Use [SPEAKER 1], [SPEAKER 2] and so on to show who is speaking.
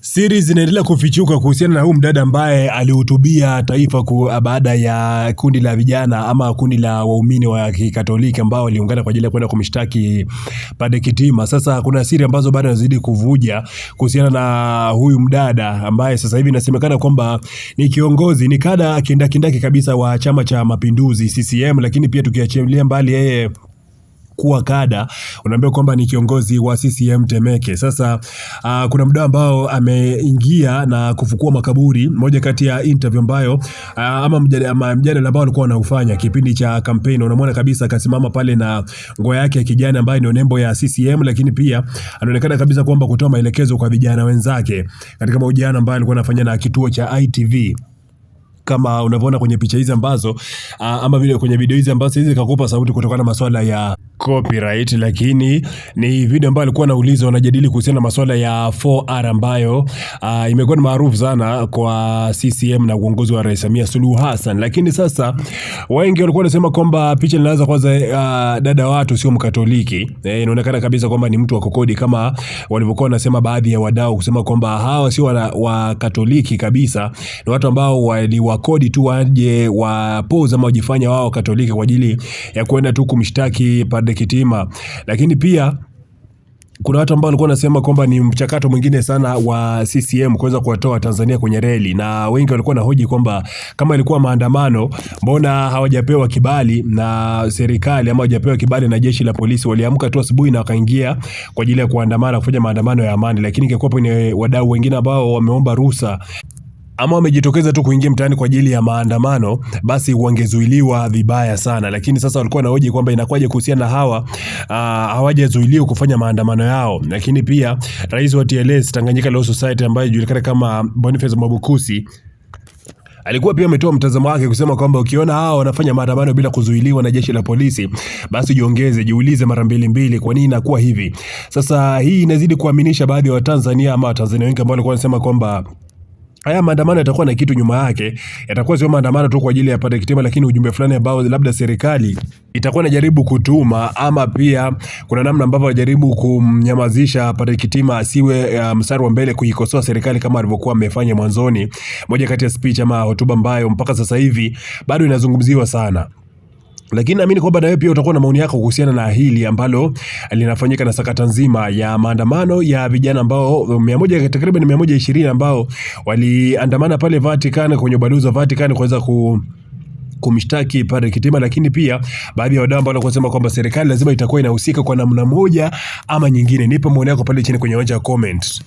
[SPEAKER 1] Siri zinaendelea kufichuka kuhusiana na huyu mdada ambaye alihutubia taifa baada ya kundi la vijana ama kundi la waumini wa Kikatoliki ambao waliungana kwa ajili ya kwenda kumshtaki Padre Kitima. Sasa kuna siri ambazo bado zinazidi kuvuja kuhusiana na huyu mdada ambaye sasa hivi inasemekana kwamba ni kiongozi, ni kada kindakindaki kabisa wa Chama cha Mapinduzi CCM, lakini pia tukiachilia mbali yeye kuwa kada, unaambia kwamba ni kiongozi wa CCM Temeke. Sasa kuna mdau ambao ameingia na kufukua makaburi, moja kati ya interview ambayo ama mjadala ambao alikuwa anaufanya kipindi cha kampeni. Unamwona kabisa akasimama pale na nguo yake ya kijani ambayo ni nembo ya CCM, lakini pia anaonekana kabisa kwamba kutoa maelekezo kwa vijana wenzake katika mahojiano ambayo alikuwa anafanya na kituo cha ITV. Kama unavyoona kwenye picha hizi ambazo ama vile kwenye video hizi ambazo hizi kakupa sauti kutokana na masuala ya copyright, lakini ni video ambayo alikuwa anauliza, wanajadili kuhusiana na masuala ya 4R ambayo imekuwa ni maarufu sana kwa CCM na uongozi wa Rais Samia Suluhu Hassan. Lakini sasa wengi walikuwa wanasema kwamba picha linaanza kwanza dada watu sio Mkatoliki. Inaonekana kabisa kwamba ni mtu wa kokodi, kama walivyokuwa wanasema baadhi ya wadau kusema kwamba hawa sio wa Katoliki kabisa, ni watu ambao waliwakodi tu waje wapoza ama wajifanya wao Katoliki kwa ajili ya kwenda tu kumshtaki Padre Kitima. Lakini pia kuna watu ambao walikuwa wanasema kwamba ni mchakato mwingine sana wa CCM kuweza kuwatoa Tanzania kwenye reli, na wengi walikuwa na hoji kwamba kama ilikuwa maandamano, mbona hawajapewa kibali na serikali ama hawajapewa kibali na jeshi la polisi? Waliamka tu asubuhi na wakaingia kwa ajili ya kuandamana, kufanya maandamano ya amani. Lakini ingekuwa ni wadau wengine ambao wameomba ruhusa ama wamejitokeza tu kuingia mtaani kwa ajili ya maandamano, basi wangezuiliwa vibaya sana. Lakini sasa walikuwa na hoji kwamba inakuwaje kuhusiana na hawa hawajazuiliwa kufanya maandamano yao. Lakini pia rais wa TLS, Tanganyika Law Society, ambaye julikana kama Boniface Mwabukusi, alikuwa pia ametoa mtazamo wake kusema kwamba ukiona hao wanafanya maandamano bila kuzuiliwa na jeshi la polisi, basi jiulize mara mbili kwa nini inakuwa hivi. Sasa hii inazidi kuaminisha baadhi ya Watanzania ama Watanzania wengi ambao walikuwa wanasema kwamba haya maandamano yatakuwa na kitu nyuma yake, yatakuwa sio maandamano tu kwa ajili ya Padre Kitima, lakini ujumbe fulani ambao labda serikali itakuwa inajaribu kutuma, ama pia kuna namna ambavyo wajaribu kumnyamazisha Padre Kitima asiwe mstari wa mbele kuikosoa serikali kama alivyokuwa amefanya mwanzoni. Moja kati ya speech ama hotuba ambayo mpaka sasa hivi bado inazungumziwa sana. Lakini naamini kwamba wewe pia utakuwa na maoni yako kuhusiana na hili ambalo linafanyika na sakata nzima ya maandamano ya vijana ambao takriban 120 ambao waliandamana pale Vatican, kwenye ubalozi wa Vatican kuweza kumshtaki Padre Kitima. Lakini pia baadhi ya wadau ambao wanasema kwamba serikali lazima itakuwa inahusika kwa namna moja ama nyingine. Nipe maoni yako pale chini kwenye uwanja wa comment.